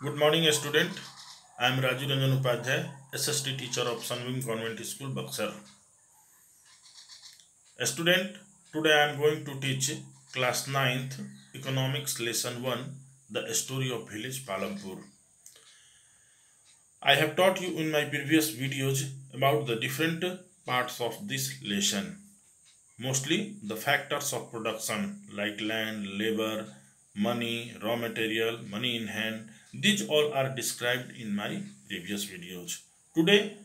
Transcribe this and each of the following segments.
Good morning, student. I am Raju Ranjan Upadhyay, SST teacher of Sunwing Convent School, Buxar. Student, today I am going to teach class 9th Economics lesson 1, the story of village Palampur. I have taught you in my previous videos about the different parts of this lesson. Mostly the factors of production like land, labor, money, raw material, money in hand. These all are described in my previous videos. Today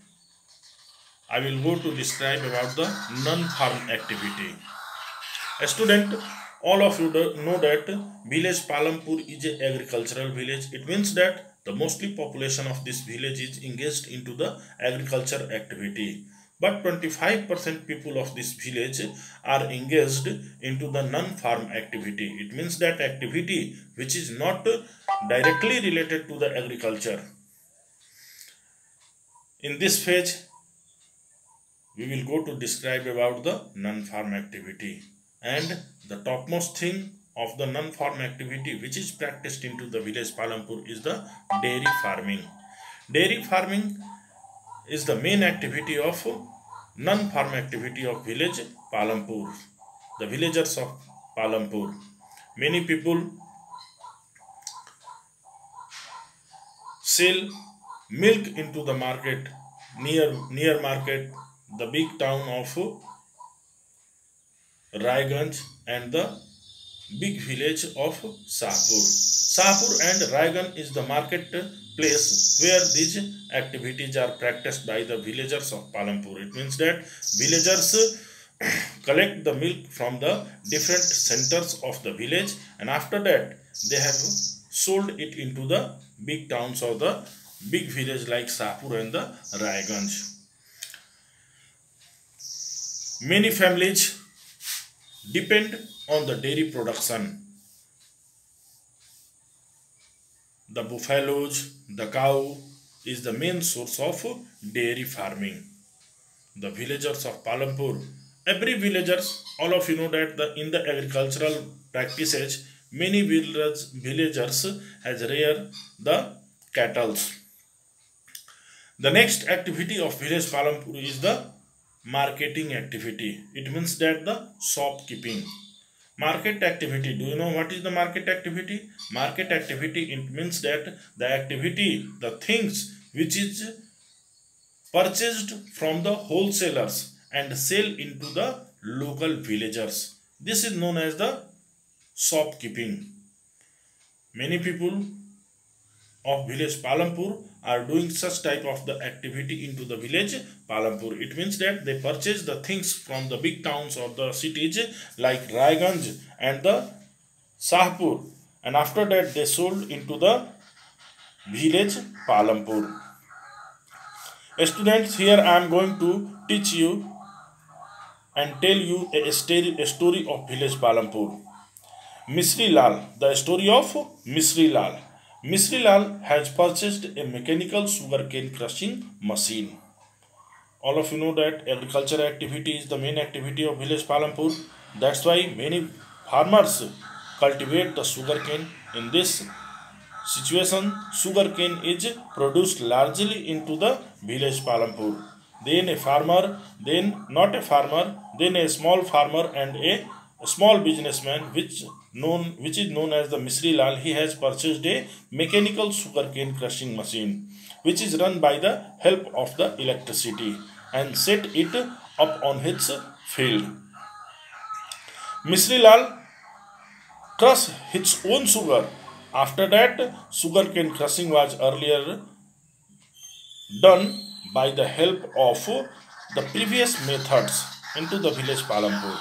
I will go to describe about the non-farm activity. A student, all of you know that village Palampur is an agricultural village. It means that the mostly population of this village is engaged into the agriculture activity. But 25% people of this village are engaged into the non-farm activity. It means that activity which is not directly related to the agriculture. In this phase, we will go to describe about the non-farm activity. And the topmost thing of the non-farm activity which is practiced into the village Palampur is the dairy farming. Dairy farming is the main activity of non-farm activity of village Palampur. The villagers of Palampur. Many people sell milk into the market, near market, the big town of Raiganj and the big village of Sahpur. Sahpur and Raiganj is the market place where these activities are practiced by the villagers of Palampur. It means that villagers collect the milk from the different centers of the village, and after that they have sold it into the big towns or the big village like Sahpur and the Raiganj. Many families depend on the dairy production. The buffaloes, the cow is the main source of dairy farming. The villagers of Palampur, every villagers, all of you know that in the agricultural practices, many villagers has rear the cattle. The next activity of village Palampur is the marketing activity. It means that the shopkeeping. Market activity. Do you know what is the market activity? Market activity, it means that the activity, the things which is purchased from the wholesalers and sell into the local villagers. This is known as the shopkeeping. Many people of village Palampur are doing such type of the activity into the village Palampur. It means that they purchase the things from the big towns or the cities like Raiganj and the Sahpur, and after that they sold into the village Palampur. Students, here I am going to teach you and tell you a story of village Palampur. Misri Lal, the story of Misri Lal. Misri Lal has purchased a mechanical sugarcane crushing machine. All of you know that agriculture activity is the main activity of village Palampur. That's why many farmers cultivate the sugarcane. In this situation, sugarcane is produced largely into the village Palampur. Then a farmer, then not a farmer, then a small farmer and a small businessman which is known as the Misri Lal. He has purchased a mechanical sugarcane crushing machine which is run by the help of the electricity and set it up on his field. Misri Lal crush his own sugar. After that, sugarcane crushing was earlier done by the help of the previous methods into the village Palampur.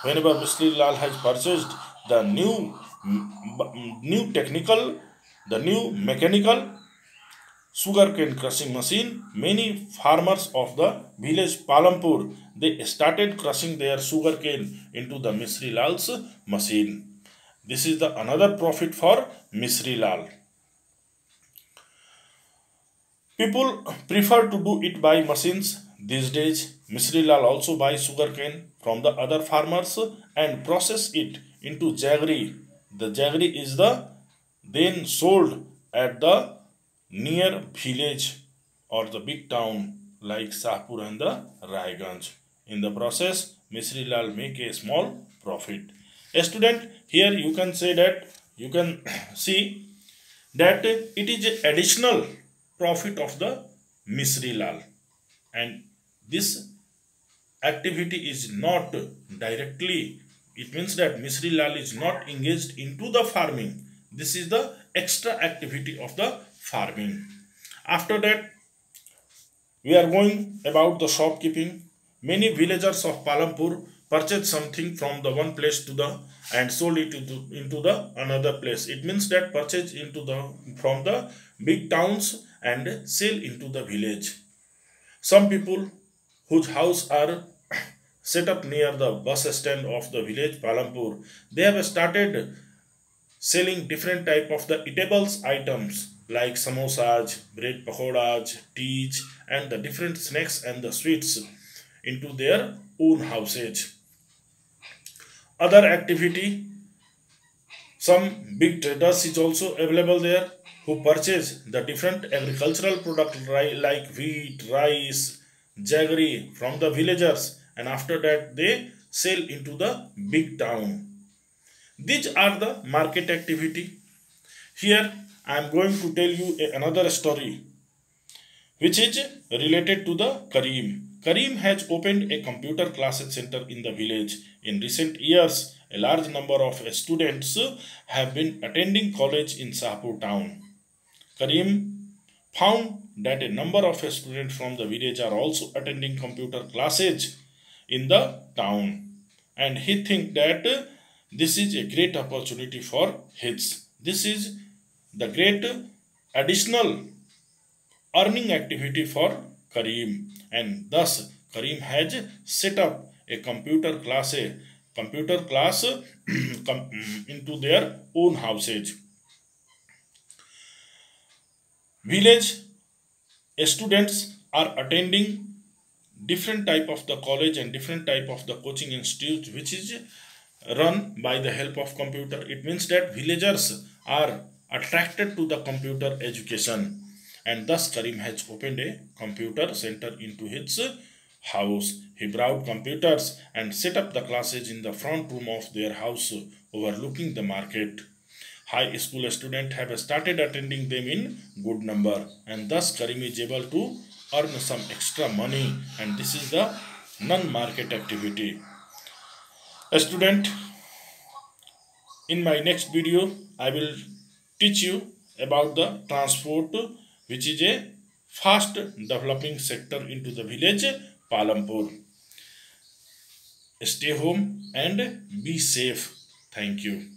Whenever Misri Lal has purchased the new technical, the new mechanical sugarcane crushing machine, many farmers of the village Palampur, they started crushing their sugarcane into the Misri Lal's machine. This is the another profit for Misri Lal. People prefer to do it by machines these days. Misri Lal also buys sugarcane from the other farmers and process it into jaggery. The jaggery is the then sold at the near village or the big town like Shahpur and the Raiganj. In the process, Misri Lal make a small profit. A student, here you can say that you can see that it is additional profit of the Misri Lal, and this activity is not directly, it means that Misri Lal is not engaged into the farming. This is the extra activity of the farming. After that, we are going about the shopkeeping. Many villagers of Palampur purchase something from the one place to the and sold it into the another place. It means that purchase into the from the big towns and sell into the village. Some people whose house are set up near the bus stand of the village Palampur, they have started selling different type of the eatables items like samosas, bread pakoras, teas, and the different snacks and the sweets into their own houses. Other activity, some big traders is also available there who purchase the different agricultural product like wheat, rice, jaggery from the villagers, and after that they sell into the big town. These are the market activity. Here I am going to tell you another story which is related to the Kareem. Kareem has opened a computer classes center in the village. In recent years, a large number of students have been attending college in Shahpur town. Kareem found that a number of students from the village are also attending computer classes in the town, and he think that this is a great opportunity for his. This is the great additional earning activity for Kareem, and thus Kareem has set up a computer class into their own houses. Village students are attending different type of the college and different type of the coaching institute which is run by the help of computer. It means that villagers are attracted to the computer education, and thus Karim has opened a computer center into his house. He brought computers and set up the classes in the front room of their house overlooking the market. High school students have started attending them in good number, and thus Karim is able to earn some extra money, and this is the non-market activity. A student, in my next video I will teach you about the transport which is a fast developing sector into the village Palampur. Stay home and be safe. Thank you.